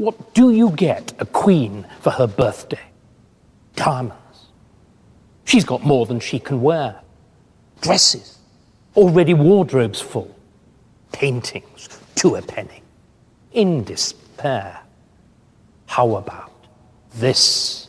What do you get a queen for her birthday? Diamonds. She's got more than she can wear. Dresses. Already wardrobes full. Paintings to a penny. In despair. How about this?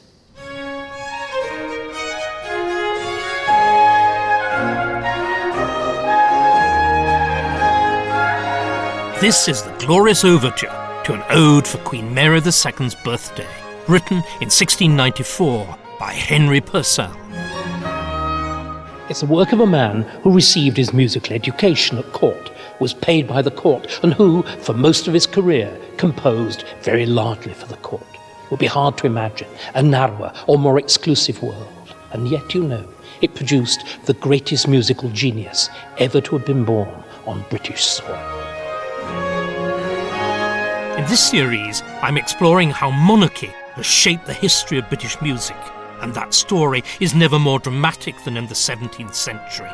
This is the glorious Overture to an ode for Queen Mary II's birthday, written in 1694 by Henry Purcell. It's the work of a man who received his musical education at court, was paid by the court, and who, for most of his career, composed very largely for the court. It would be hard to imagine a narrower or more exclusive world. And yet, it produced the greatest musical genius ever to have been born on British soil. In this series, I'm exploring how monarchy has shaped the history of British music, and that story is never more dramatic than in the 17th century.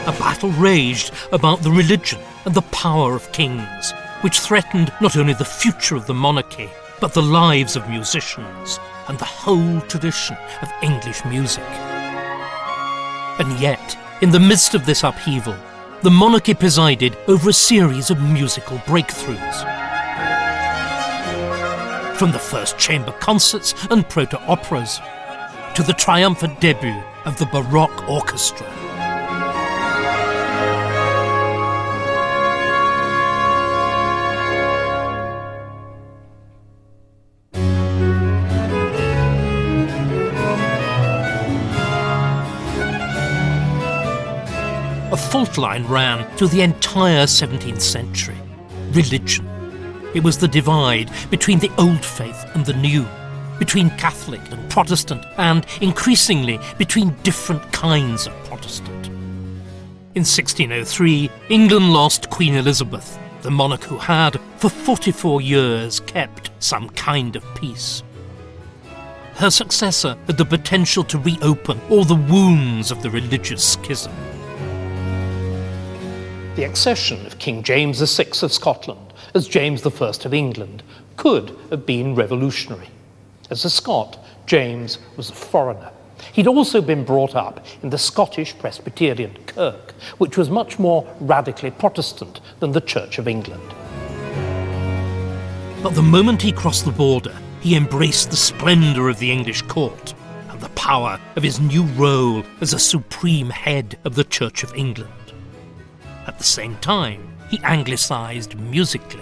A battle raged about the religion and the power of kings, which threatened not only the future of the monarchy, but the lives of musicians and the whole tradition of English music. And yet, in the midst of this upheaval, the monarchy presided over a series of musical breakthroughs. From the first chamber concerts and proto-operas, to the triumphant debut of the Baroque orchestra. A fault line ran through the entire 17th century. Religion. It was the divide between the old faith and the new, between Catholic and Protestant, and, increasingly, between different kinds of Protestant. In 1603, England lost Queen Elizabeth, the monarch who had, for 44 years, kept some kind of peace. Her successor had the potential to reopen all the wounds of the religious schism. The accession of King James VI of Scotland as James I of England could have been revolutionary. As a Scot, James was a foreigner. He'd also been brought up in the Scottish Presbyterian Kirk, which was much more radically Protestant than the Church of England. But the moment he crossed the border, he embraced the splendour of the English court and the power of his new role as a supreme head of the Church of England. At the same time, he anglicised musically.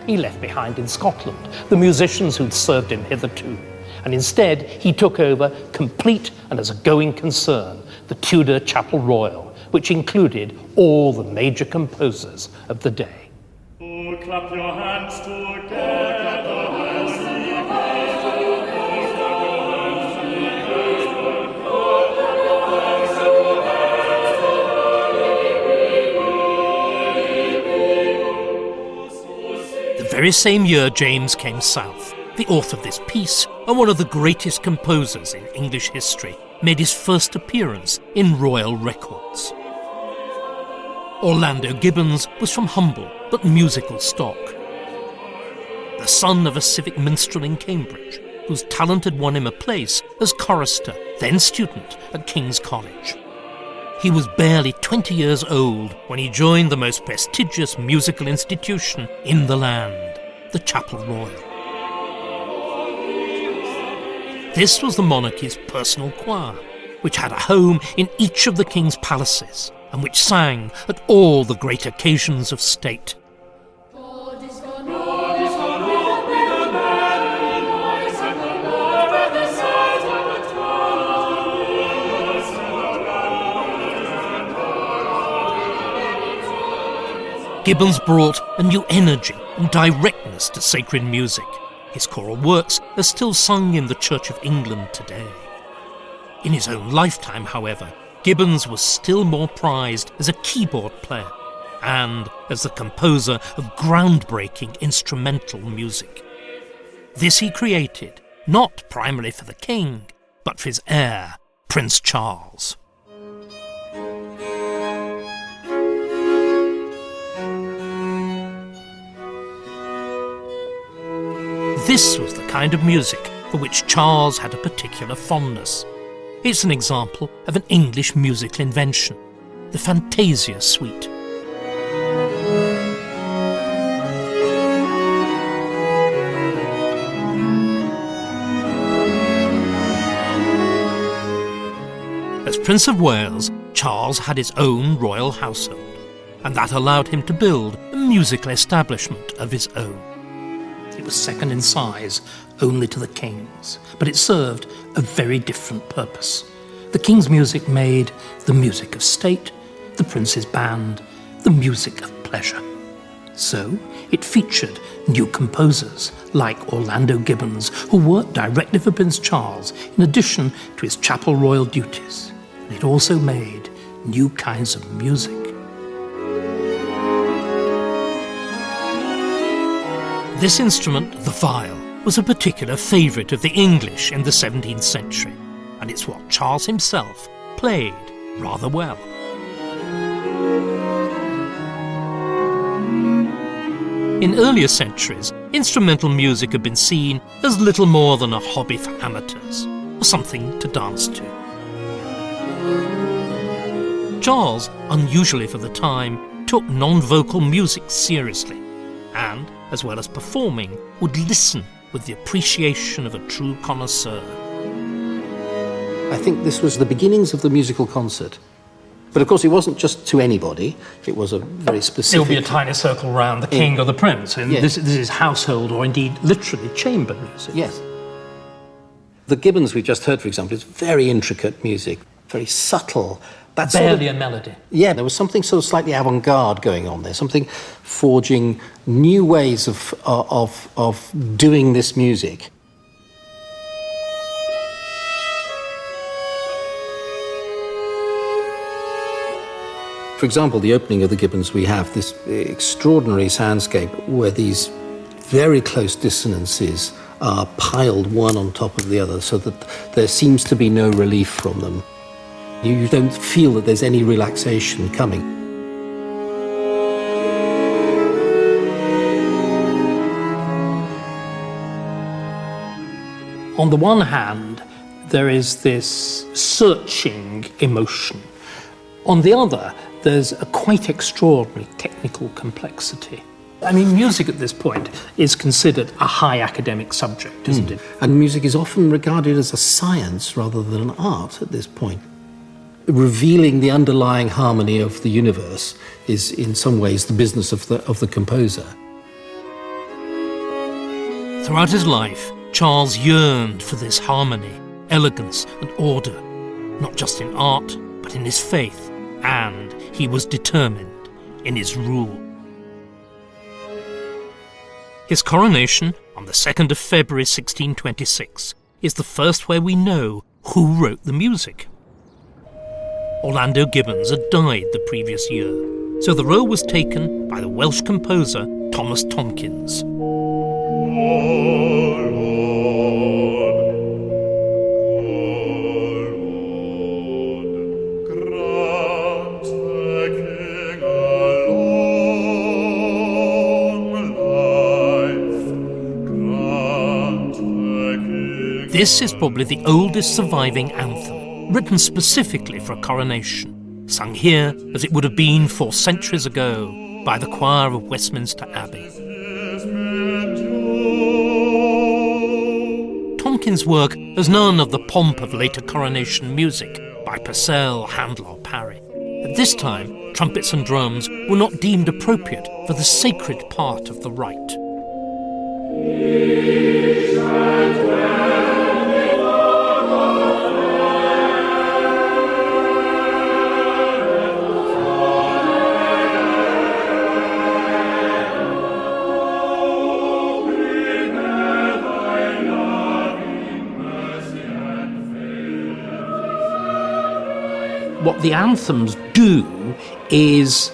He left behind in Scotland the musicians who'd served him hitherto, and instead he took over, complete and as a going concern, the Tudor Chapel Royal, which included all the major composers of the day. Oh, clap your hands together. The very same year James came south, the author of this piece, and one of the greatest composers in English history, made his first appearance in royal records. Orlando Gibbons was from humble but musical stock. The son of a civic minstrel in Cambridge, whose talent had won him a place as chorister, then student at King's College. He was barely 20 years old when he joined the most prestigious musical institution in the land, the Chapel Royal. This was the monarchy's personal choir, which had a home in each of the king's palaces and which sang at all the great occasions of state. Gibbons brought a new energy and directness to sacred music. His choral works are still sung in the Church of England today. In his own lifetime, however, Gibbons was still more prized as a keyboard player and as the composer of groundbreaking instrumental music. This he created, not primarily for the king, but for his heir, Prince Charles. this was the kind of music for which Charles had a particular fondness. It's an example of an English musical invention, the Fantasia Suite. As Prince of Wales, Charles had his own royal household, and that allowed him to build a musical establishment of his own. It was second in size only to the king's, but it served a very different purpose. The king's music made the music of state, the prince's band, the music of pleasure. So it featured new composers like Orlando Gibbons, who worked directly for Prince Charles in addition to his chapel royal duties. And it also made new kinds of music. This instrument, the viol, was a particular favourite of the English in the 17th century, and it's what Charles himself played rather well. In earlier centuries, instrumental music had been seen as little more than a hobby for amateurs, or something to dance to. Charles, unusually for the time, took non-vocal music seriously, and, as well as performing, would listen with the appreciation of a true connoisseur. I think this was the beginnings of the musical concert. But of course it wasn't just to anybody, it was a very specific... There'll be a tiny circle round the king or the prince, and yes. this is household or indeed literally chamber music. Yes. The Gibbons we just heard, for example, is very intricate music, very subtle. That's barely a melody. Yeah, there was something sort of slightly avant-garde going on there, something forging new ways of doing this music. For example, the opening of the Gibbons, we have this extraordinary soundscape where these very close dissonances are piled one on top of the other so that there seems to be no relief from them. You don't feel that there's any relaxation coming. On the one hand, there is this searching emotion. On the other, there's a quite extraordinary technical complexity. I mean, music at this point is considered a high academic subject, isn't it? And music is often regarded as a science rather than an art at this point. Revealing the underlying harmony of the universe is in some ways the business of the composer. Throughout his life, Charles yearned for this harmony, elegance and order, not just in art, but in his faith, and he was determined in his rule. His coronation on the 2nd of February 1626 is the first where we know who wrote the music. Orlando Gibbons had died the previous year, so the role was taken by the Welsh composer Thomas Tomkins. This is probably the oldest surviving anthem, written specifically for a coronation, sung here as it would have been 4 centuries ago by the choir of Westminster Abbey. Tomkins' work has none of the pomp of later coronation music by Purcell, Handel or Parry. At this time, trumpets and drums were not deemed appropriate for the sacred part of the rite. What the anthems do is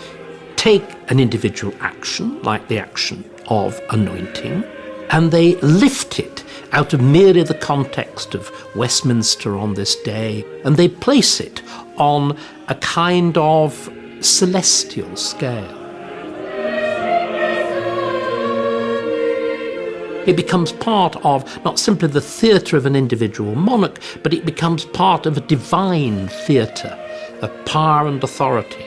take an individual action, like the action of anointing, and they lift it out of merely the context of Westminster on this day, and they place it on a kind of celestial scale. It becomes part of not simply the theatre of an individual monarch, but it becomes part of a divine theatre of power and authority,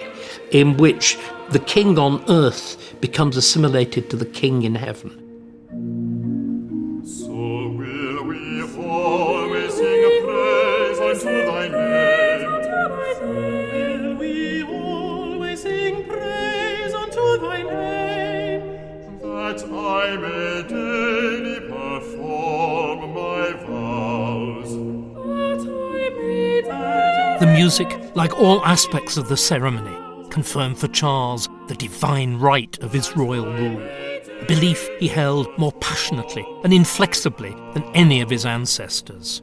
in which the king on earth becomes assimilated to the king in heaven. So will we always sing praise unto thy name. Will we always sing praise unto thy name, that I may daily perform my vows. The music, like all aspects of the ceremony, confirmed for Charles the divine right of his royal rule, a belief he held more passionately and inflexibly than any of his ancestors.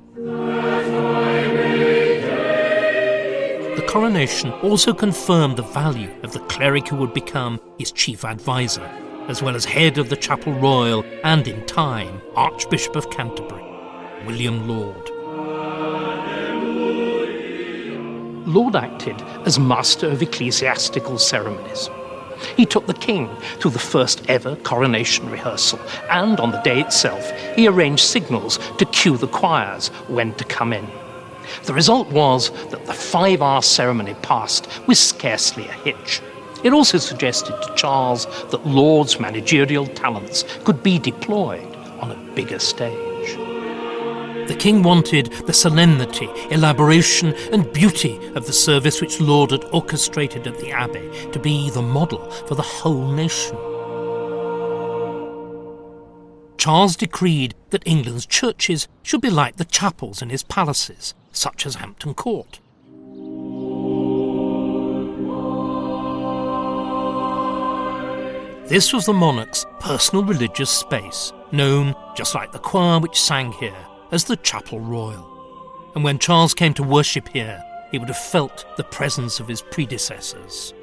The coronation also confirmed the value of the cleric who would become his chief advisor, as well as head of the Chapel Royal and, in time, Archbishop of Canterbury, William Laud. Laud acted as master of ecclesiastical ceremonies. He took the king to the first ever coronation rehearsal, and on the day itself he arranged signals to cue the choirs when to come in. The result was that the 5-hour ceremony passed with scarcely a hitch. It also suggested to Charles that Laud's managerial talents could be deployed on a bigger stage. The king wanted the solemnity, elaboration and beauty of the service which Laud had orchestrated at the Abbey to be the model for the whole nation. Charles decreed that England's churches should be like the chapels in his palaces, such as Hampton Court. This was the monarch's personal religious space, known, just like the choir which sang here, as the Chapel Royal. And when Charles came to worship here, he would have felt the presence of his predecessors.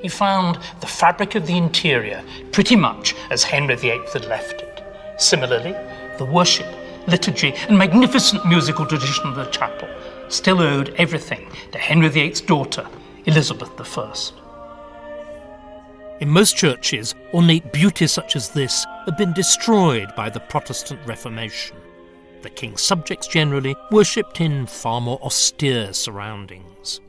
He found the fabric of the interior pretty much as Henry VIII had left it. Similarly, the worship, liturgy and magnificent musical tradition of the chapel still owed everything to Henry VIII's daughter, Elizabeth I. In most churches, ornate beauty such as this had been destroyed by the Protestant Reformation. The king's subjects generally worshipped in far more austere surroundings.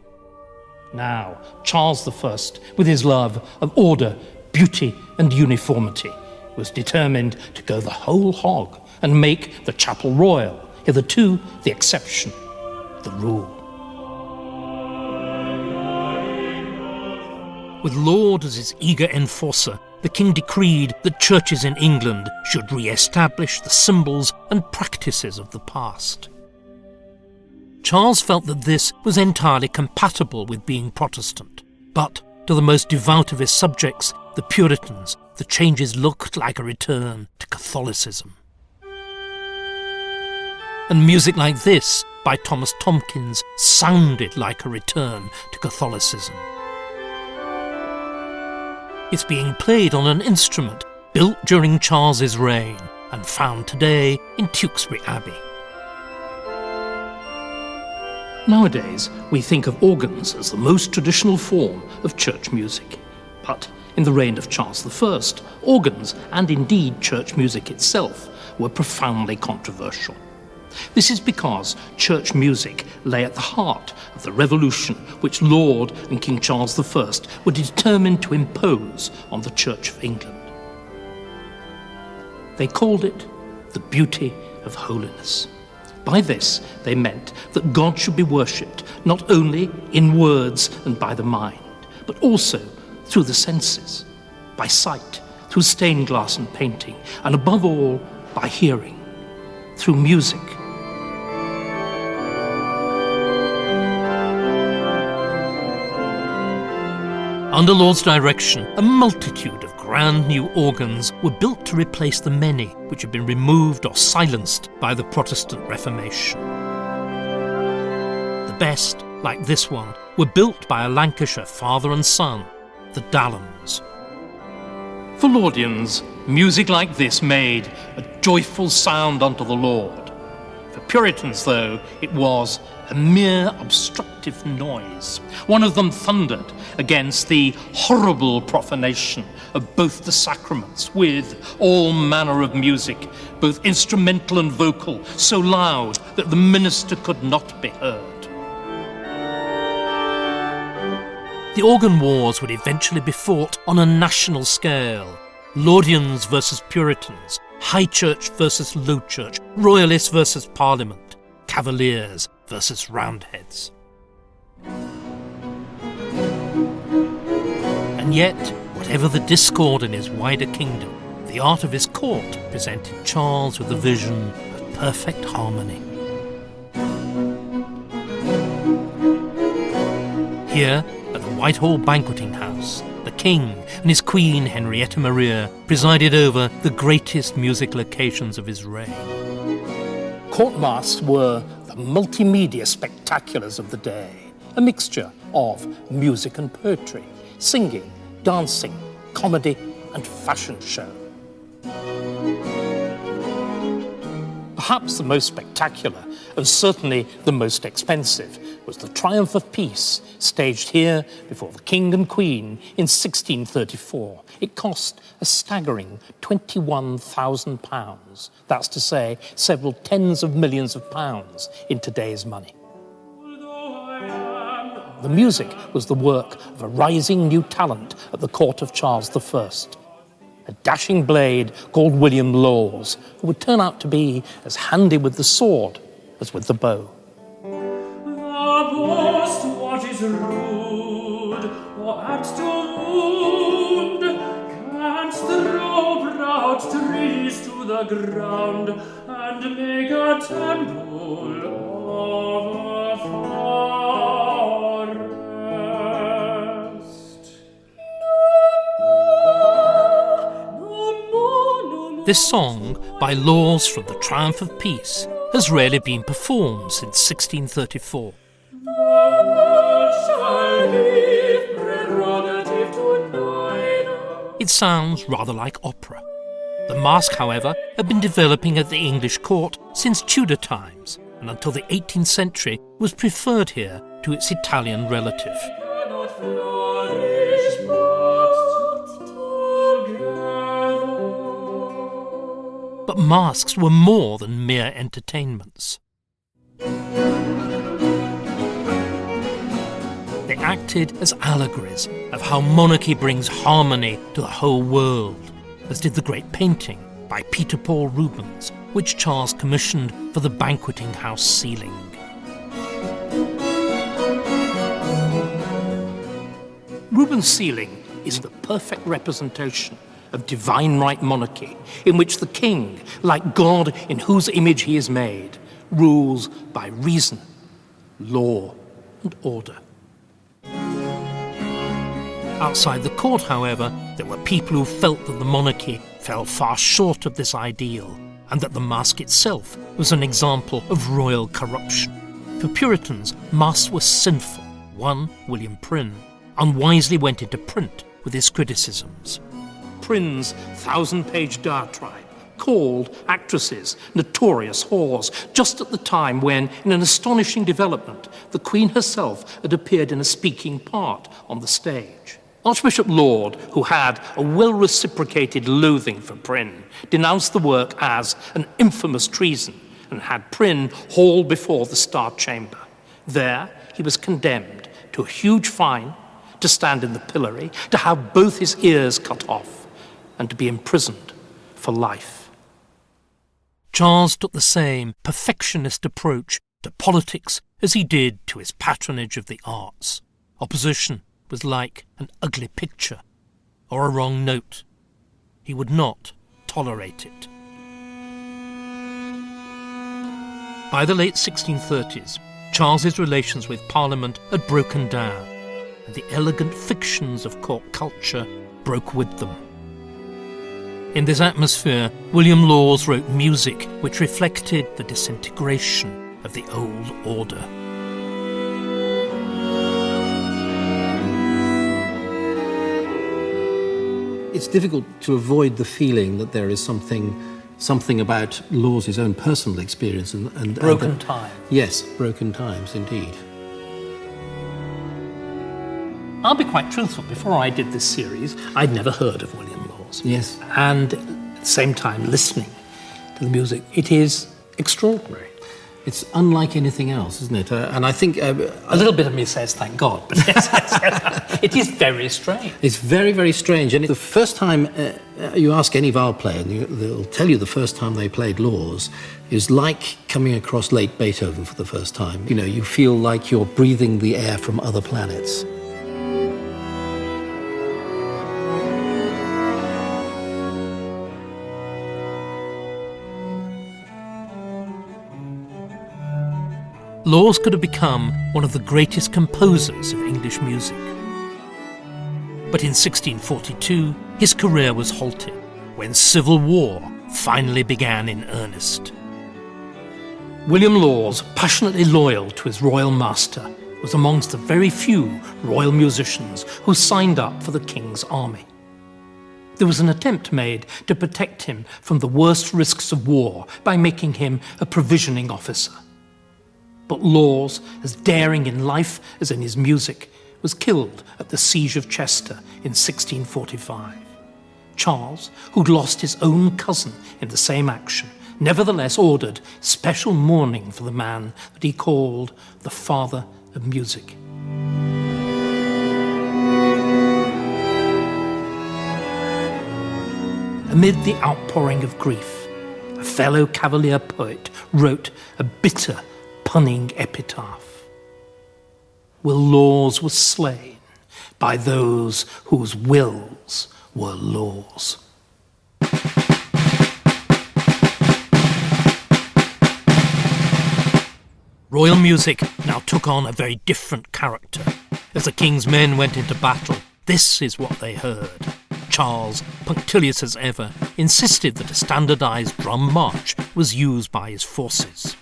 Now, Charles I, with his love of order, beauty and uniformity, was determined to go the whole hog and make the Chapel Royal, hitherto the exception, the rule. With Laud as his eager enforcer, the king decreed that churches in England should re-establish the symbols and practices of the past. Charles felt that this was entirely compatible with being Protestant, but to the most devout of his subjects, the Puritans, the changes looked like a return to Catholicism. And music like this, by Thomas Tomkins, sounded like a return to Catholicism. It's being played on an instrument built during Charles's reign and found today in Tewkesbury Abbey. Nowadays, we think of organs as the most traditional form of church music. But in the reign of Charles I, organs, and indeed church music itself, were profoundly controversial. This is because church music lay at the heart of the revolution which Laud and King Charles I were determined to impose on the Church of England. They called it the beauty of holiness. By this, they meant that God should be worshipped not only in words and by the mind, but also through the senses, by sight, through stained glass and painting, and above all, by hearing, through music. Under Laud's direction, a multitude of grand new organs were built to replace the many which had been removed or silenced by the Protestant Reformation. The best, like this one, were built by a Lancashire father and son, the Dallams. For Laudians, music like this made a joyful sound unto the Lord. For Puritans, though, it was a mere obstructive noise. One of them thundered against the horrible profanation of both the sacraments with all manner of music, both instrumental and vocal, so loud that the minister could not be heard. The organ wars would eventually be fought on a national scale. Laudians versus Puritans, High Church versus Low Church, Royalists versus Parliament, Cavaliers versus Roundheads. And yet, whatever the discord in his wider kingdom, the art of his court presented Charles with a vision of perfect harmony. Here, at the Whitehall Banqueting House, the King and his Queen Henrietta Maria presided over the greatest musical occasions of his reign. Court masques were the multimedia spectaculars of the day, a mixture of music and poetry, singing, dancing, comedy and fashion show. Perhaps the most spectacular, and certainly the most expensive, was the Triumph of Peace, staged here before the King and Queen in 1634. It cost a staggering £21,000. That's to say, several tens of millions of pounds in today's money. The music was the work of a rising new talent at the court of Charles I, a dashing blade called William Laws, who would turn out to be as handy with the sword as with the bow. What is rude or apt to wound, canst throw proud trees to the ground and make a temple of a forest. No. This song, by Laws from the Triumph of Peace, has rarely been performed since 1634. It sounds rather like opera. The masque, however, had been developing at the English court since Tudor times, and until the 18th century was preferred here to its Italian relative. But masques were more than mere entertainments. They acted as allegories of how monarchy brings harmony to the whole world, as did the great painting by Peter Paul Rubens, which Charles commissioned for the Banqueting House ceiling. Rubens' ceiling is the perfect representation of divine right monarchy, in which the king, like God in whose image he is made, rules by reason, law, and order. Outside the court, however, there were people who felt that the monarchy fell far short of this ideal, and that the masque itself was an example of royal corruption. For Puritans, masques were sinful. One, William Prynne, unwisely went into print with his criticisms. Prynne's 1,000-page diatribe called actresses notorious whores, just at the time when, in an astonishing development, the Queen herself had appeared in a speaking part on the stage. Archbishop Laud, who had a well-reciprocated loathing for Prynne, denounced the work as an infamous treason and had Prynne hauled before the Star Chamber. There, he was condemned to a huge fine, to stand in the pillory, to have both his ears cut off, and to be imprisoned for life. Charles took the same perfectionist approach to politics as he did to his patronage of the arts. Opposition was like an ugly picture or a wrong note. He would not tolerate it. By the late 1630s, Charles's relations with Parliament had broken down, and the elegant fictions of court culture broke with them. In this atmosphere, William Laws wrote music which reflected the disintegration of the old order. It's difficult to avoid the feeling that there is something something about Lawes' own personal experience and Broken time. Yes, broken times, indeed. I'll be quite truthful. Before I did this series, I'd never heard of William Lawes. Yes. And at the same time, listening to the music, it is extraordinary. It's unlike anything else, isn't it? And I think... a little bit of me says, thank God, but yes, it is very strange. It's very, very strange. And the first time you ask any viol player, and they'll tell you the first time they played Lawes is like coming across late Beethoven for the first time. You know, you feel like you're breathing the air from other planets. Lawes could have become one of the greatest composers of English music. But in 1642, his career was halted when civil war finally began in earnest. William Lawes, passionately loyal to his royal master, was amongst the very few royal musicians who signed up for the king's army. There was an attempt made to protect him from the worst risks of war by making him a provisioning officer. But Lawes, as daring in life as in his music, was killed at the Siege of Chester in 1645. Charles, who'd lost his own cousin in the same action, nevertheless ordered special mourning for the man that he called the father of music. Amid the outpouring of grief, a fellow Cavalier poet wrote a bitter, punning epitaph. Will Lawes was slain by those whose wills were laws. Royal music now took on a very different character. As the king's men went into battle, this is what they heard. Charles, punctilious as ever, insisted that a standardised drum march was used by his forces.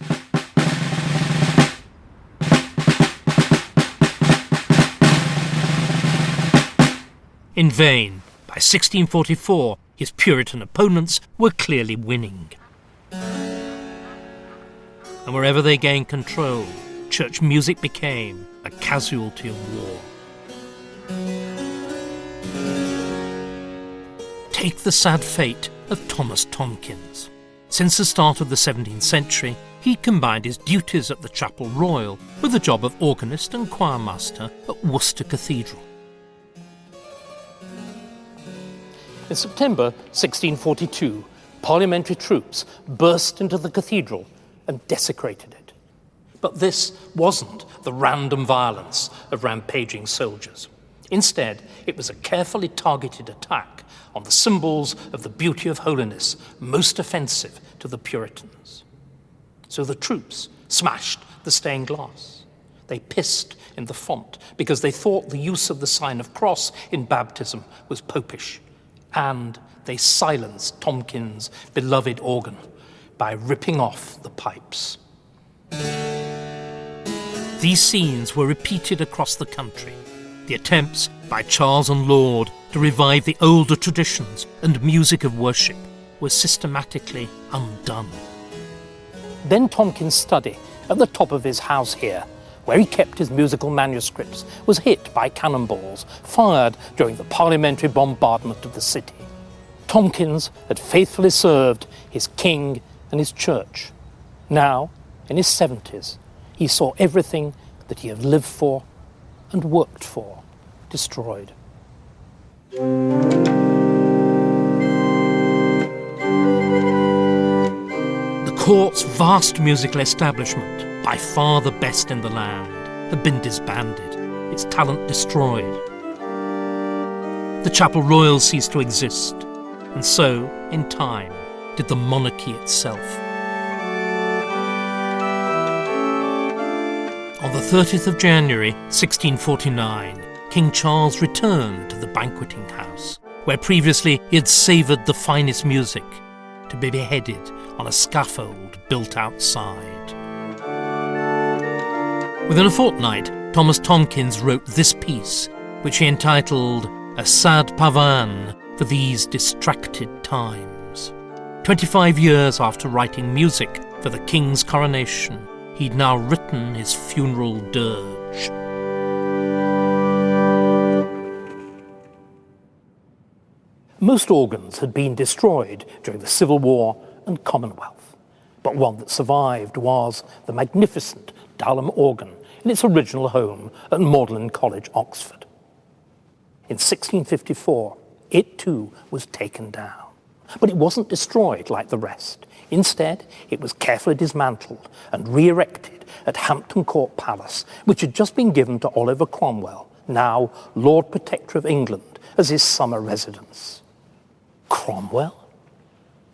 In vain. By 1644, his Puritan opponents were clearly winning. And wherever they gained control, church music became a casualty of war. Take the sad fate of Thomas Tomkins. Since the start of the 17th century, he combined his duties at the Chapel Royal with the job of organist and choirmaster at Worcester Cathedral. In September 1642, parliamentary troops burst into the cathedral and desecrated it. But this wasn't the random violence of rampaging soldiers. Instead, it was a carefully targeted attack on the symbols of the beauty of holiness most offensive to the Puritans. So the troops smashed the stained glass. They pissed in the font because they thought the use of the sign of cross in baptism was popish. And they silenced Tomkins' beloved organ by ripping off the pipes. These scenes were repeated across the country. The attempts by Charles and Laud to revive the older traditions and music of worship were systematically undone. Then Tomkins' study at the top of his house here, where he kept his musical manuscripts, was hit by cannonballs fired during the parliamentary bombardment of the city. Tomkins had faithfully served his king and his church. Now, in his 70s, he saw everything that he had lived for and worked for destroyed. The court's vast musical establishment, by far the best in the land, had been disbanded, its talent destroyed. The Chapel Royal ceased to exist, and so, in time, did the monarchy itself. On the 30th of January, 1649, King Charles returned to the Banqueting House, where previously he had savoured the finest music, to be beheaded on a scaffold built outside. Within a fortnight, Thomas Tomkins wrote this piece, which he entitled A Sad Pavan for These Distracted Times. 25 years after writing music for the King's coronation, he'd now written his funeral dirge. Most organs had been destroyed during the Civil War and Commonwealth, but one that survived was the magnificent Durham organ in its original home at Magdalen College, Oxford. In 1654, it too was taken down, but it wasn't destroyed like the rest. Instead, it was carefully dismantled and re-erected at Hampton Court Palace, which had just been given to Oliver Cromwell, now Lord Protector of England, as his summer residence. Cromwell?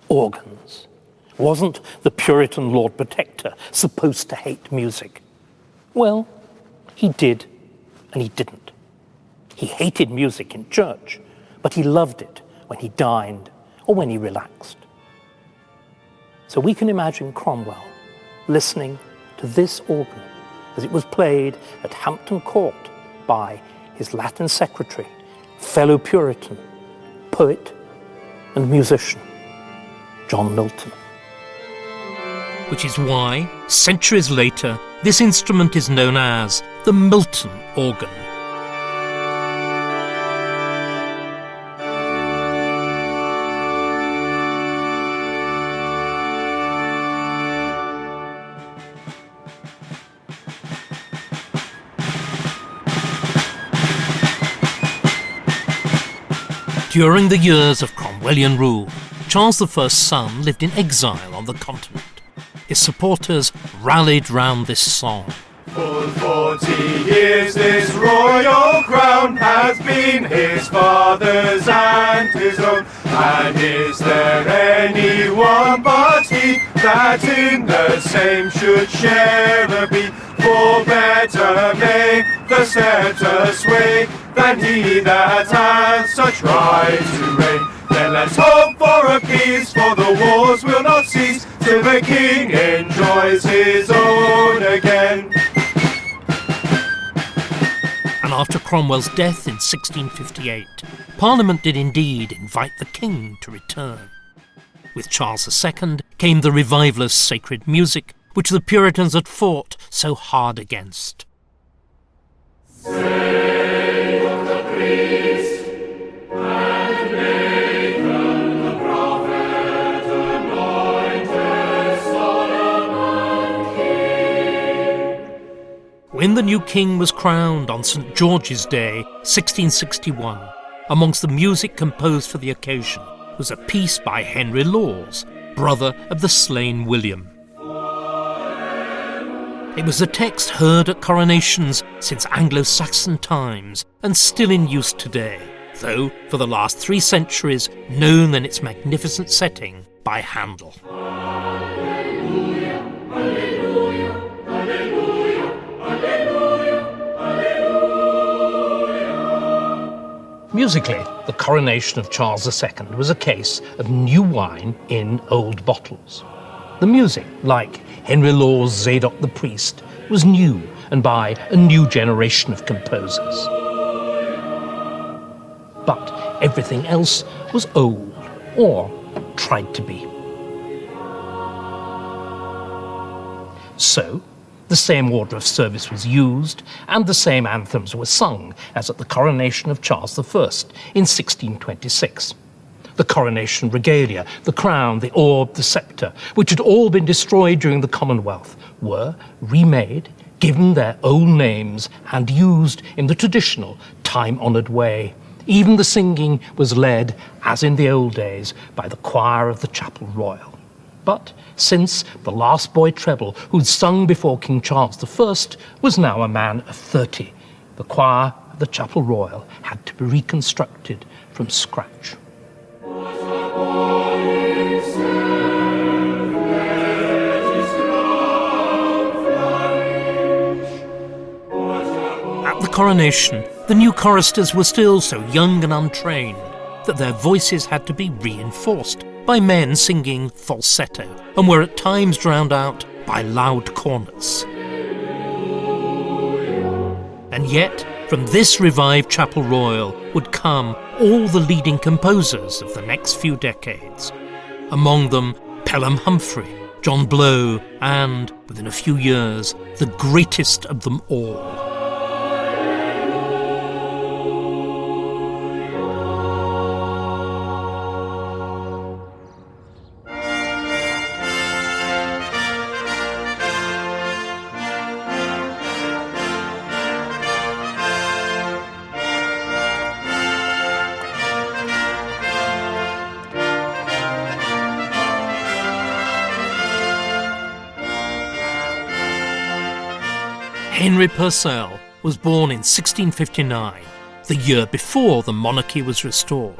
Organs? Wasn't the Puritan Lord Protector supposed to hate music? Well, he did and he didn't. He hated music in church, but he loved it when he dined or when he relaxed. So we can imagine Cromwell listening to this organ as it was played at Hampton Court by his Latin secretary, fellow Puritan, poet and musician, John Milton. Which is why, centuries later, this instrument is known as the Milton organ. During the years of Cromwellian rule, Charles I's son lived in exile on the continent. His supporters rallied round this song. For 40 years this royal crown has been his father's and his own. And is there anyone but he that in the same should share a be? For better may the sceptre sway than he that has such right to reign. Then let's hope for a peace, for the wars will not cease till the king enjoys his own again. And after Cromwell's death in 1658, Parliament did indeed invite the king to return. With Charles II came the revivalist sacred music, which the Puritans had fought so hard against. Say of the priest and Nathan the prophet, anointed Solomon King. When the new king was crowned on St. George's Day, 1661, amongst the music composed for the occasion was a piece by Henry Lawes, brother of the slain William. It was a text heard at coronations since Anglo-Saxon times and still in use today, though for the last 3 centuries known in its magnificent setting by Handel. Alleluia, alleluia, alleluia, alleluia, alleluia. Musically, the coronation of Charles II was a case of new wine in old bottles. The music, like Henry Lawes' Zadok the Priest, was new and by a new generation of composers. But everything else was old, or tried to be. So, the same order of service was used, and the same anthems were sung as at the coronation of Charles I in 1626. The coronation regalia, the crown, the orb, the sceptre, which had all been destroyed during the Commonwealth, were remade, given their own names, and used in the traditional, time-honoured way. Even the singing was led, as in the old days, by the choir of the Chapel Royal. But since the last boy treble who'd sung before King Charles I was now a man of 30, the choir of the Chapel Royal had to be reconstructed from scratch. At the coronation, the new choristers were still so young and untrained that their voices had to be reinforced by men singing falsetto and were at times drowned out by loud cornets. And yet, from this revived Chapel Royal would come all the leading composers of the next few decades. among them Pelham Humphrey, John Blow, and, within a few years, the greatest of them all, Henry Purcell was born in 1659, the year before the monarchy was restored.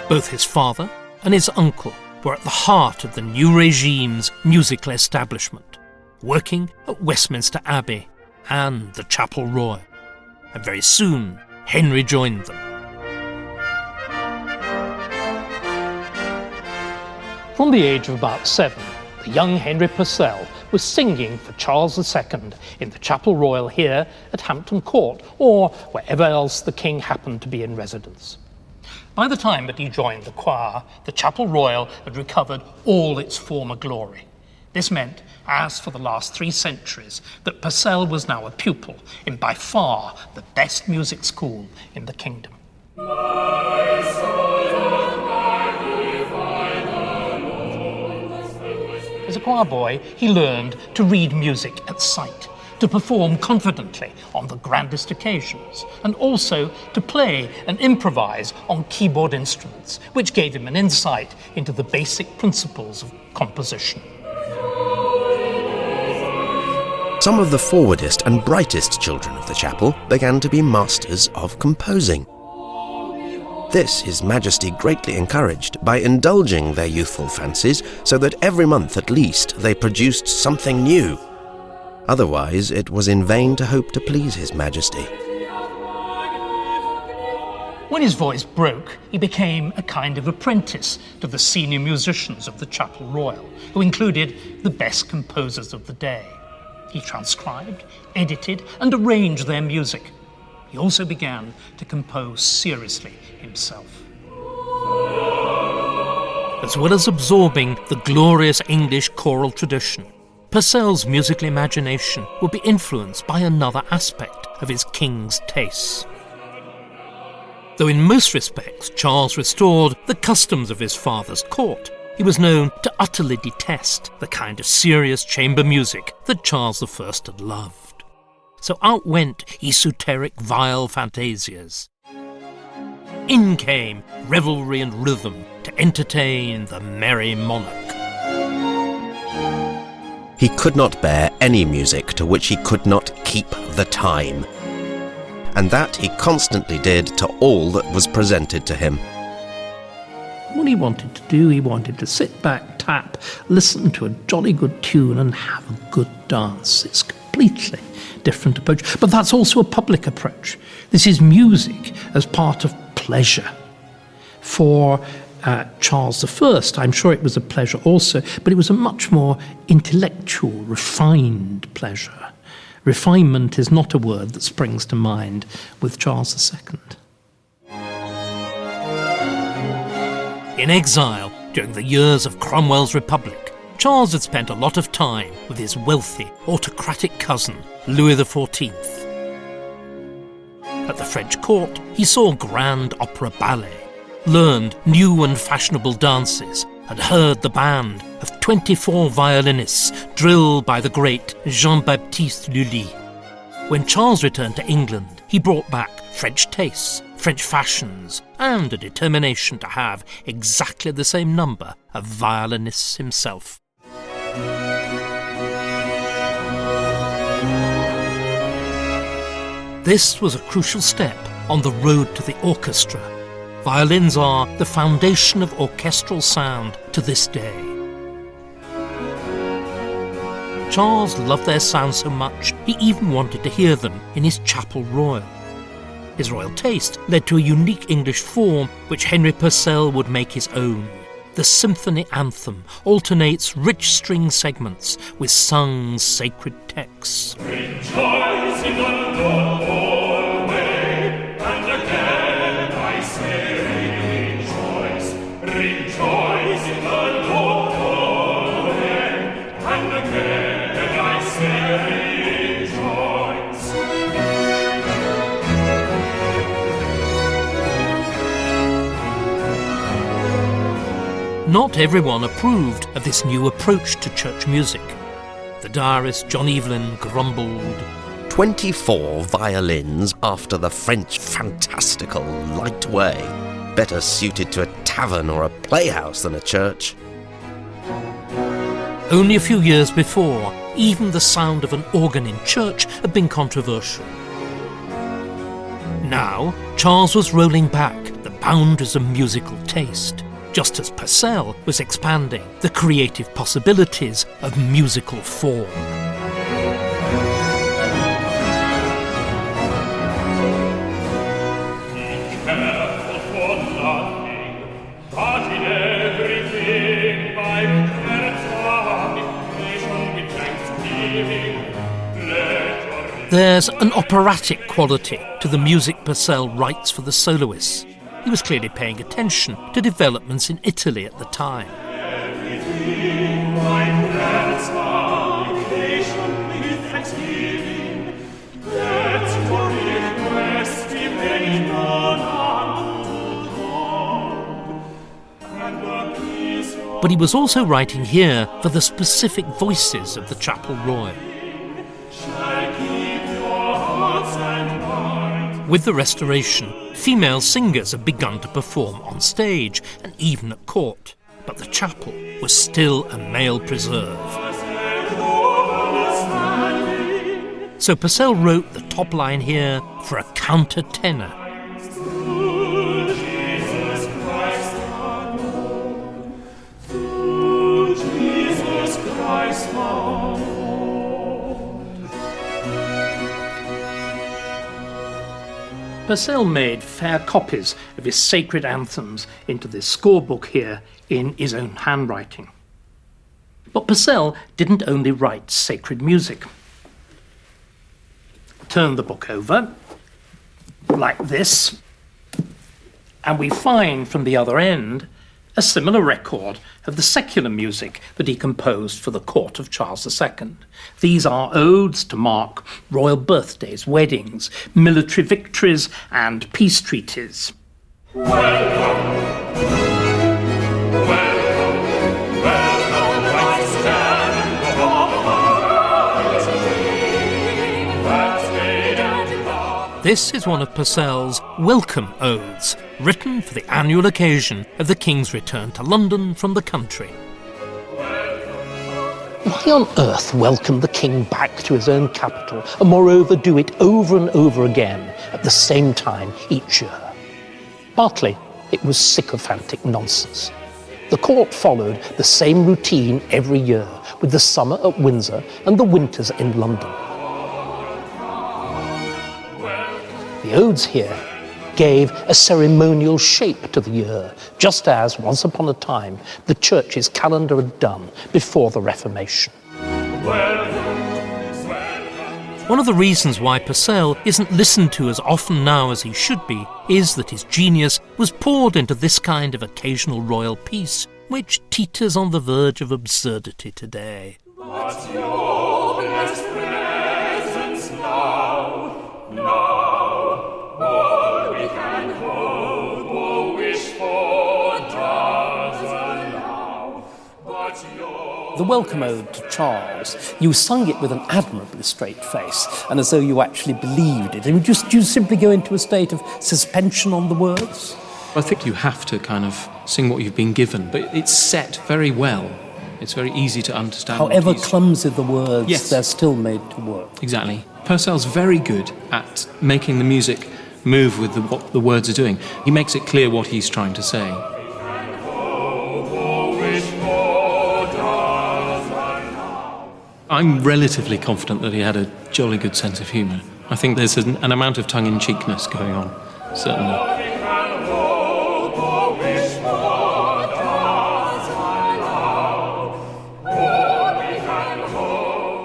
Both his father and his uncle were at the heart of the new regime's musical establishment, working at Westminster Abbey and the Chapel Royal. And very soon, Henry joined them. From the age of about 7, the young Henry Purcell was singing for Charles II in the Chapel Royal here at Hampton Court, or wherever else the king happened to be in residence. By the time that he joined the choir, the Chapel Royal had recovered all its former glory. This meant, as for the last 3 centuries, that Purcell was now a pupil in by far the best music school in the kingdom. As a choir boy, he learned to read music at sight, to perform confidently on the grandest occasions, and also to play and improvise on keyboard instruments, which gave him an insight into the basic principles of composition. Some of the forwardest and brightest children of the chapel began to be masters of composing. This His Majesty greatly encouraged by indulging their youthful fancies so that every month at least they produced something new. Otherwise, it was in vain to hope to please His Majesty. When his voice broke, he became a kind of apprentice to the senior musicians of the Chapel Royal, who included the best composers of the day. He transcribed, edited, and arranged their music. He also began to compose seriously himself. As well as absorbing the glorious English choral tradition, Purcell's musical imagination would be influenced by another aspect of his king's tastes. Though in most respects Charles restored the customs of his father's court, he was known to utterly detest the kind of serious chamber music that Charles I had loved. So out went esoteric vile fantasias. In came revelry and rhythm to entertain the merry monarch. He could not bear any music to which he could not keep the time. And that he constantly did to all that was presented to him. What he wanted to do, he wanted to sit back, tap, listen to a jolly good tune and have a good dance. It's completely different approach, but that's also a public approach. This is music as part of pleasure. For Charles I, I'm sure it was a pleasure also, but it was a much more intellectual, refined pleasure. Refinement is not a word that springs to mind with Charles II. In exile during the years of Cromwell's Republic, Charles had spent a lot of time with his wealthy, autocratic cousin, Louis XIV. At the French court, he saw grand opera ballet, learned new and fashionable dances, and heard the band of 24 violinists drilled by the great Jean-Baptiste Lully. When Charles returned to England, he brought back French tastes, French fashions, and a determination to have exactly the same number of violinists himself. This was a crucial step on the road to the orchestra. Violins are the foundation of orchestral sound to this day. Charles loved their sound so much, he even wanted to hear them in his Chapel Royal. His royal taste led to a unique English form which Henry Purcell would make his own. The Symphony Anthem alternates rich string segments with sung sacred texts. Rejoice in the Lord always, and again I say Not everyone approved of this new approach to church music. The diarist John Evelyn grumbled, 24 violins after the French fantastical light way. Better suited to a tavern or a playhouse than a church. Only a few years before, even the sound of an organ in church had been controversial. Now, Charles was rolling back the boundaries of musical taste, just as Purcell was expanding the creative possibilities of musical form. There's an operatic quality to the music Purcell writes for the soloists. He was clearly paying attention to developments in Italy at the time. But he was also writing here for the specific voices of the Chapel Royal. With the Restoration, female singers had begun to perform on stage and even at court, but the chapel was still a male preserve. So Purcell wrote the top line here for a countertenor. Purcell made fair copies of his sacred anthems into this scorebook here in his own handwriting. But Purcell didn't only write sacred music. Turn the book over, like this, and we find from the other end a similar record of the secular music that he composed for the court of Charles II. These are odes to mark royal birthdays, weddings, military victories, and peace treaties. This is one of Purcell's welcome odes, written for the annual occasion of the King's return to London from the country. Why on earth welcome the King back to his own capital, and moreover do it over and over again at the same time each year? Partly, it was sycophantic nonsense. The court followed the same routine every year, with the summer at Windsor and the winters in London. The odes here gave a ceremonial shape to the year, just as, once upon a time, the Church's calendar had done before the Reformation. One of the reasons why Purcell isn't listened to as often now as he should be is that his genius was poured into this kind of occasional royal piece, which teeters on the verge of absurdity today. But your best presence now. All we can hope or wish for does allow. But your The welcome ode to Charles, you sung it with an admirably straight face, and as though you actually believed it. And do you simply go into a state of suspension on the words? I think you have to kind of sing what you've been given, but it's set very well. It's very easy to understand. However clumsy the words, Yes. they're still made to work. Exactly. Purcell's very good at making the music move with what the words are doing. He makes it clear what he's trying to say. I'm relatively confident that he had a jolly good sense of humour. I think there's an amount of tongue-in-cheekness going on, certainly.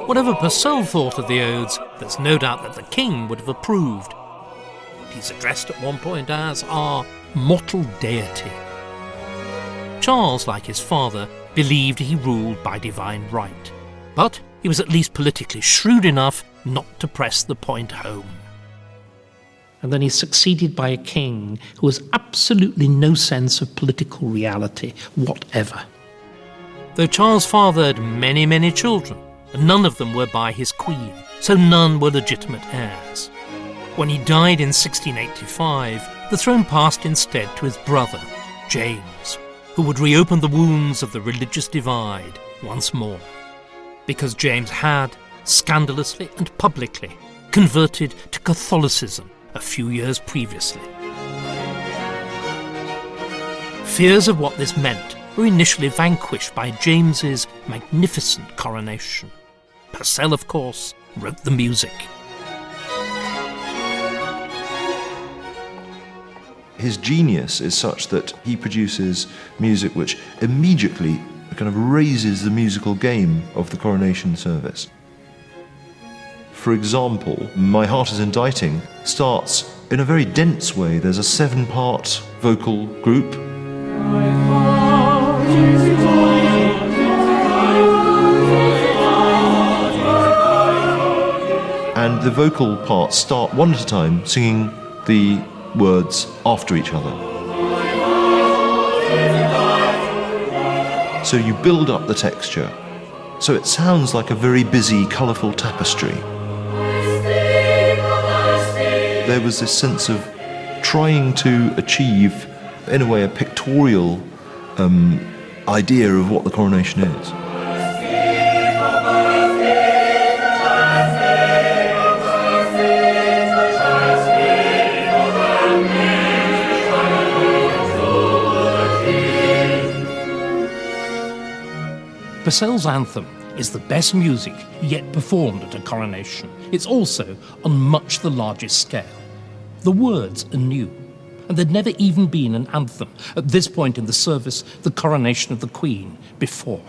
Whatever Purcell thought of the odes, there's no doubt that the King would have approved. He's addressed at one point as our mortal deity. Charles, like his father, believed he ruled by divine right, but he was at least politically shrewd enough not to press the point home. And then he's succeeded by a king who has absolutely no sense of political reality whatever. Though Charles fathered many, many children, and none of them were by his queen, so none were legitimate heirs. When he died in 1685, the throne passed instead to his brother, James, who would reopen the wounds of the religious divide once more. Because James had, scandalously and publicly, converted to Catholicism a few years previously. Fears of what this meant were initially vanquished by James's magnificent coronation. Purcell, of course, wrote the music. His genius is such that he produces music which immediately kind of raises the musical game of the coronation service. For example, My Heart is Inditing starts in a very dense way. There's a 7-part vocal group. And the vocal parts start one at a time, singing the words after each other. So you build up the texture. So it sounds like a very busy, colourful tapestry. There was this sense of trying to achieve, in a way, a pictorial idea of what the coronation is. Purcell's anthem is the best music yet performed at a coronation. It's also on much the largest scale. The words are new, and there'd never even been an anthem at this point in the service, the coronation of the Queen, before.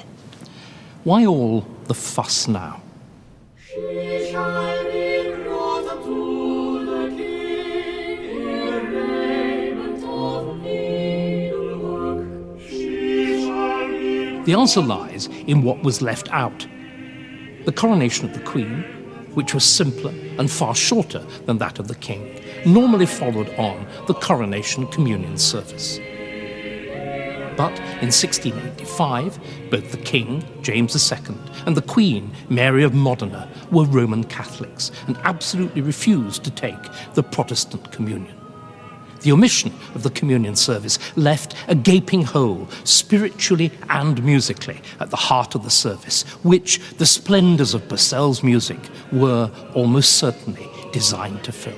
Why all the fuss now? She shall be brought unto the King in raiment of needlework. She shall be... The answer lies in what was left out. The coronation of the Queen, which was simpler and far shorter than that of the King, normally followed on the coronation communion service. But in 1685, both the King, James II, and the Queen, Mary of Modena, were Roman Catholics and absolutely refused to take the Protestant communion. The omission of the communion service left a gaping hole, spiritually and musically, at the heart of the service, which the splendours of Purcell's music were almost certainly designed to fill.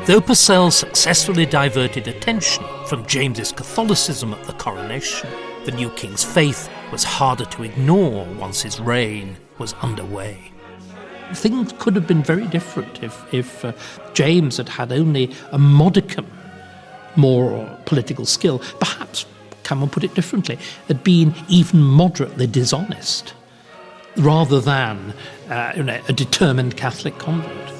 Though Purcell successfully diverted attention from James's Catholicism at the coronation, the new king's faith was harder to ignore once his reign was underway. Things could have been very different if James had had only a modicum more political skill. Perhaps, can one put it differently, had been even moderately dishonest, rather than a determined Catholic convert.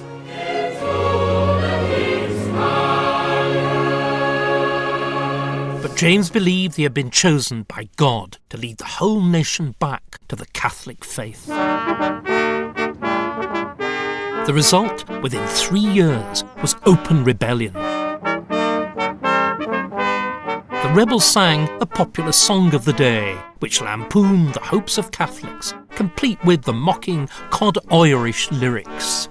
But James believed he had been chosen by God to lead the whole nation back to the Catholic faith. The result, within 3 years, was open rebellion. The rebels sang a popular song of the day, which lampooned the hopes of Catholics, complete with the mocking cod Irish lyrics.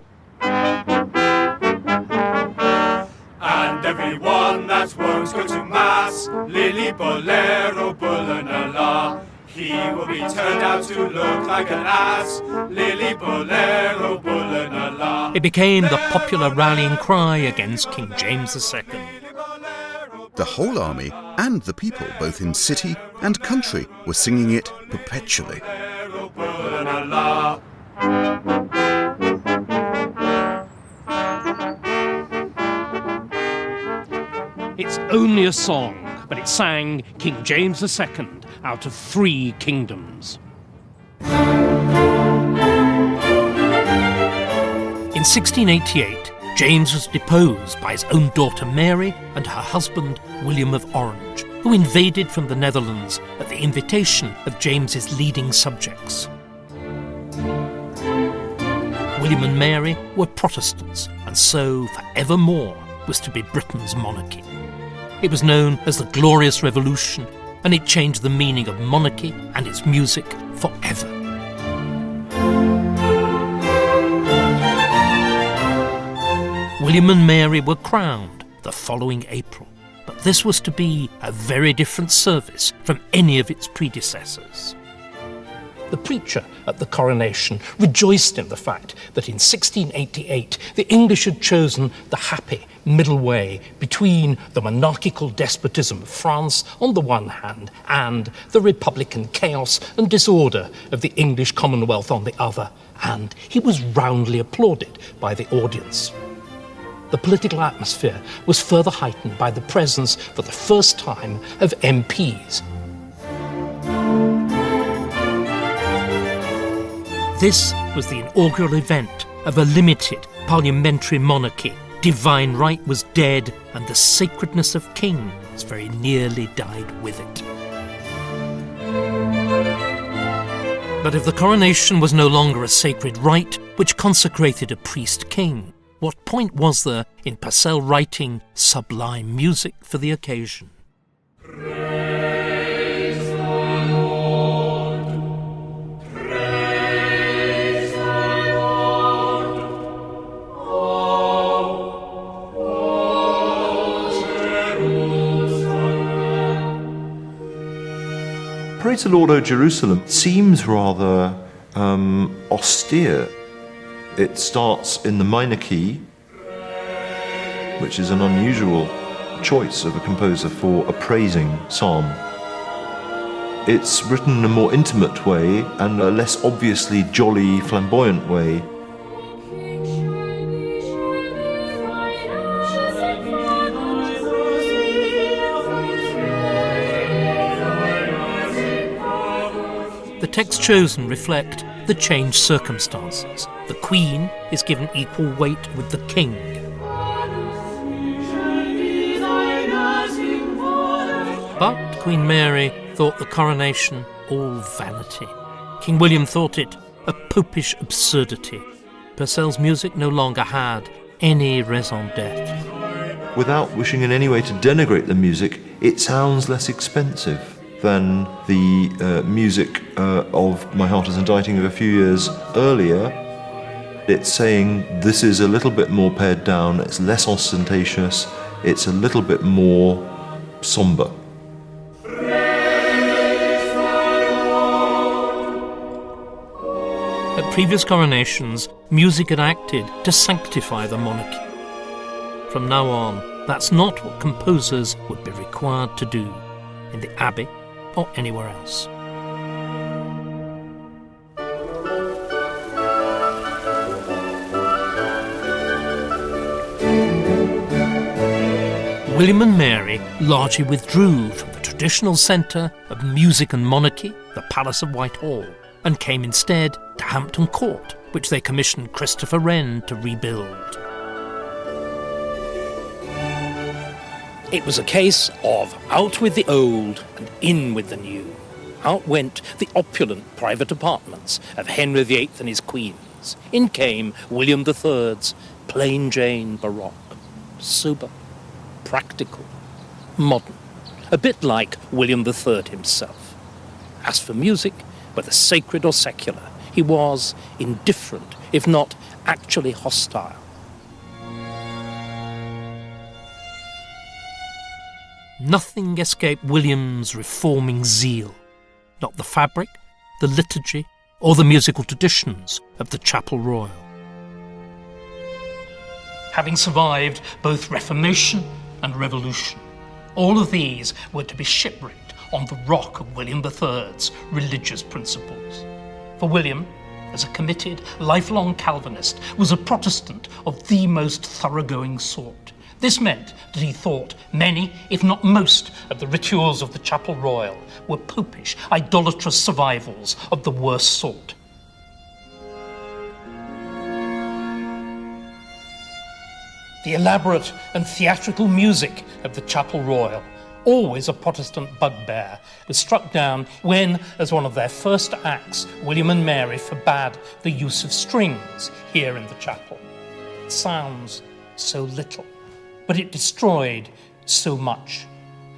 And everyone that won't go to Mass, Lily Bolero Bullanala, he will be turned out to look like an ass, Lily Bolero Bullanala. It became the popular rallying cry against King James II. The whole army and the people, both in city and country, were singing it perpetually. It's only a song, but it sang King James II out of 3 kingdoms. In 1688, James was deposed by his own daughter Mary and her husband William of Orange, who invaded from the Netherlands at the invitation of James's leading subjects. William and Mary were Protestants, and so forevermore was to be Britain's monarchy. It was known as the Glorious Revolution, and it changed the meaning of monarchy and its music forever. William and Mary were crowned the following April, but this was to be a very different service from any of its predecessors. The preacher at the coronation rejoiced in the fact that in 1688 the English had chosen the happy middle way between the monarchical despotism of France on the one hand and the republican chaos and disorder of the English Commonwealth on the other, and he was roundly applauded by the audience. The political atmosphere was further heightened by the presence, for the first time, of MPs. This was the inaugural event of a limited parliamentary monarchy. Divine right was dead, and the sacredness of kings very nearly died with it. But if the coronation was no longer a sacred rite which consecrated a priest-king, what point was there in Purcell writing sublime music for the occasion? Praise the Lord, O Jerusalem seems rather austere. It starts in the minor key, which is an unusual choice of a composer for a praising psalm. It's written in a more intimate way and a less obviously jolly, flamboyant way. The texts chosen reflect the changed circumstances. The Queen is given equal weight with the King. But Queen Mary thought the coronation all vanity. King William thought it a popish absurdity. Purcell's music no longer had any raison d'être. Without wishing in any way to denigrate the music, it sounds less expensive than the music of My Heart is Untitled of a few years earlier. It's saying this is a little bit more pared down, it's less ostentatious, it's a little bit more sombre. At previous coronations, music had acted to sanctify the monarchy. From now on, that's not what composers would be required to do in the Abbey or anywhere else. William and Mary largely withdrew from the traditional centre of music and monarchy, the Palace of Whitehall, and came instead to Hampton Court, which they commissioned Christopher Wren to rebuild. It was a case of out with the old and in with the new. Out went the opulent private apartments of Henry VIII and his queens. In came William III's plain Jane baroque, sober, practical, modern, a bit like William III himself. As for music, whether sacred or secular, he was indifferent, if not actually hostile. Nothing escaped William's reforming zeal, not the fabric, the liturgy, or the musical traditions of the Chapel Royal. Having survived both Reformation and Revolution, All of these were to be shipwrecked on the rock of William III's religious principles. For William, as a committed, lifelong Calvinist, was a Protestant of the most thoroughgoing sort. This meant that he thought many, if not most, of the rituals of the Chapel Royal were popish, idolatrous survivals of the worst sort. The elaborate and theatrical music of the Chapel Royal, always a Protestant bugbear, was struck down when, as one of their first acts, William and Mary forbade the use of strings here in the chapel. It sounds so little, but it destroyed so much.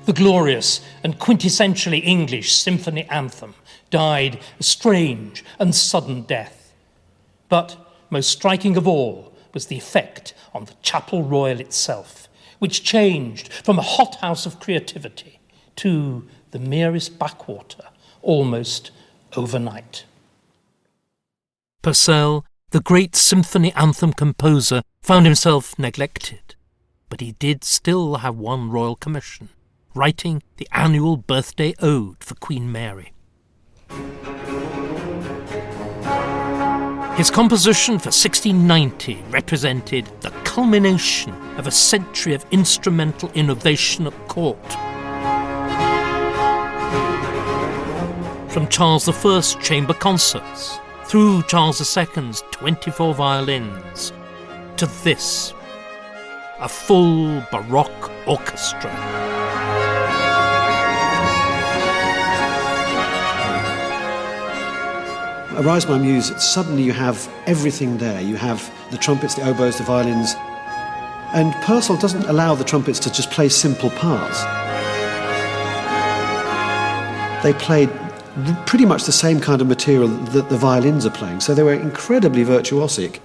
The glorious and quintessentially English Symphony Anthem died a strange and sudden death. But most striking of all was the effect on the Chapel Royal itself, which changed from a hothouse of creativity to the merest backwater almost overnight. Purcell, the great Symphony Anthem composer, found himself neglected, but he did still have one royal commission, writing the annual birthday ode for Queen Mary. His composition for 1690 represented the culmination of a century of instrumental innovation at court. From Charles I's chamber concerts, through Charles II's 24 violins, to this, a full Baroque orchestra. Arise My Muse, suddenly you have everything there. You have the trumpets, the oboes, the violins. And Purcell doesn't allow the trumpets to just play simple parts. They played pretty much the same kind of material that the violins are playing, so they were incredibly virtuosic.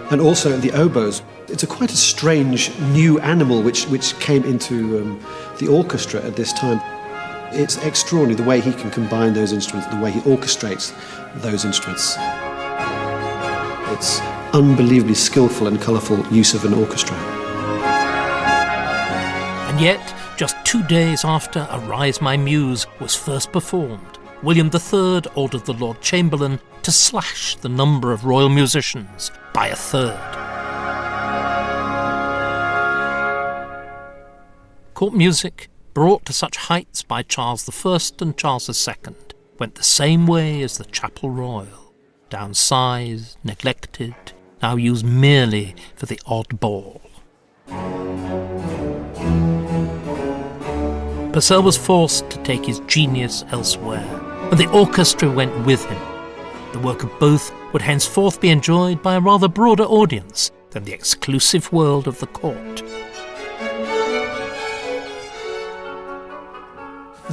And also the oboes. It's quite a strange new animal which came into the orchestra at this time. It's extraordinary the way he can combine those instruments, the way he orchestrates those instruments. It's unbelievably skillful and colourful use of an orchestra. And yet, just 2 days after Arise My Muse was first performed, William III ordered the Lord Chamberlain to slash the number of royal musicians by a third. Court music, brought to such heights by Charles I and Charles II, went the same way as the Chapel Royal, downsized, neglected, now used merely for the odd ball. Purcell was forced to take his genius elsewhere, and the orchestra went with him. The work of both would henceforth be enjoyed by a rather broader audience than the exclusive world of the court.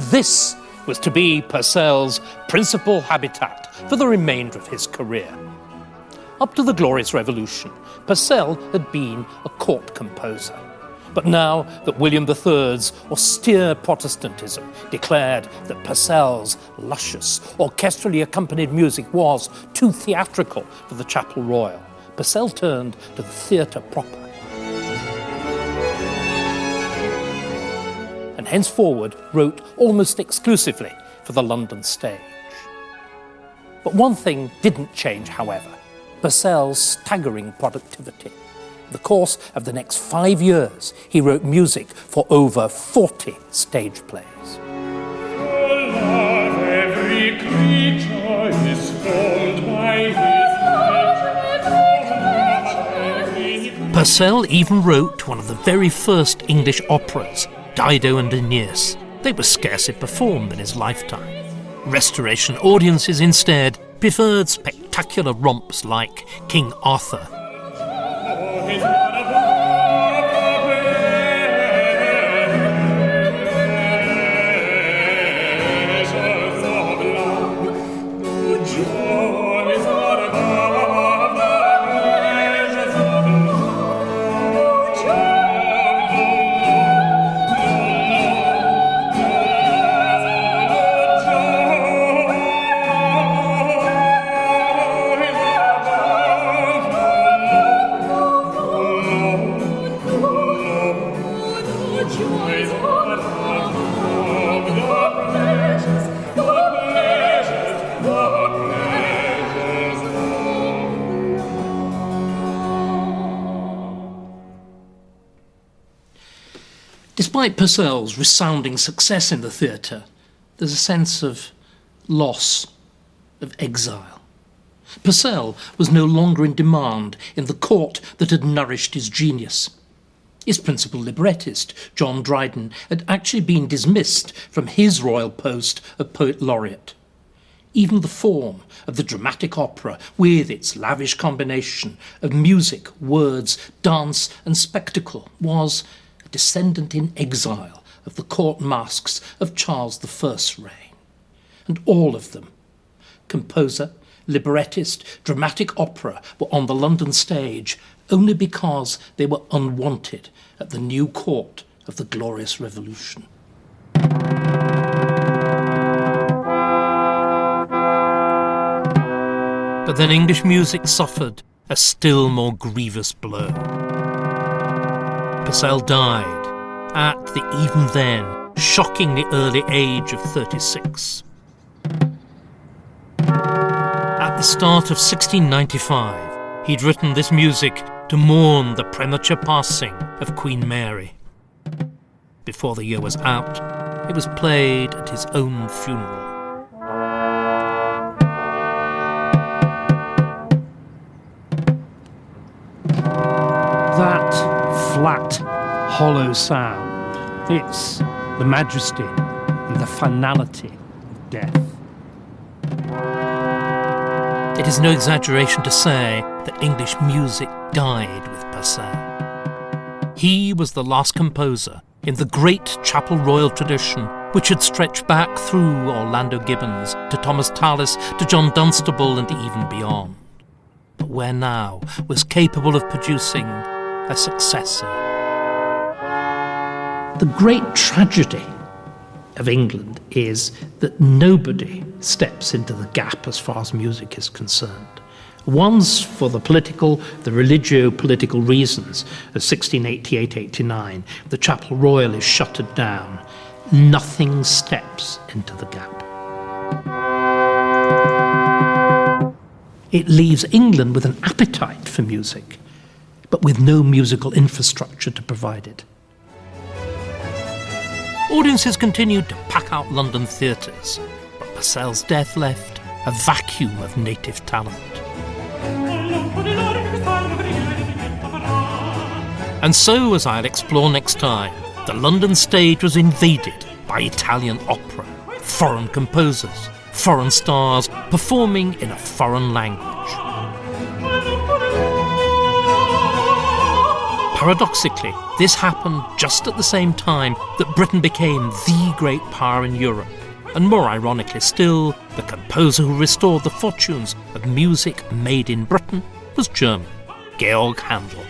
This was to be Purcell's principal habitat for the remainder of his career. Up to the Glorious Revolution, Purcell had been a court composer. But now that William III's austere Protestantism declared that Purcell's luscious, orchestrally accompanied music was too theatrical for the Chapel Royal, Purcell turned to the theatre proper. And henceforward wrote almost exclusively for the London stage. But one thing didn't change, however: Purcell's staggering productivity. In the course of the next 5 years, he wrote music for over 40 stage plays. Every creature is formed by his Purcell even wrote one of the very first English operas, Dido and Aeneas. They were scarcely performed in his lifetime. Restoration audiences instead preferred spectacular romps like King Arthur. Despite Purcell's resounding success in the theatre, there's a sense of loss, of exile. Purcell was no longer in demand in the court that had nourished his genius. His principal librettist, John Dryden, had actually been dismissed from his royal post of Poet Laureate. Even the form of the dramatic opera, with its lavish combination of music, words, dance and spectacle, was a descendant in exile of the court masques of Charles I's reign. And all of them, composer, librettist, dramatic opera, were on the London stage only because they were unwanted at the new court of the Glorious Revolution. But then English music suffered a still more grievous blow. Purcell died at the even then shockingly early age of 36. At the start of 1695, he'd written this music to mourn the premature passing of Queen Mary. Before the year was out, it was played at his own funeral. That flat, hollow sound, it's the majesty and the finality of death. It is no exaggeration to say that English music died with Purcell. He was the last composer in the great Chapel Royal tradition, which had stretched back through Orlando Gibbons to Thomas Tallis to John Dunstable and even beyond, but where now was capable of producing a successor. The great tragedy of England is that nobody steps into the gap as far as music is concerned. Once, for the political, the religio-political reasons of 1688-89, the Chapel Royal is shuttered down. Nothing steps into the gap. It leaves England with an appetite for music, but with no musical infrastructure to provide it. Audiences continued to pack out London theatres, but Purcell's death left a vacuum of native talent. And so, as I'll explore next time, the London stage was invaded by Italian opera, foreign composers, foreign stars performing in a foreign language. Paradoxically, this happened just at the same time that Britain became the great power in Europe, and more ironically still, the composer who restored the fortunes of music made in Britain was German, Georg Handel.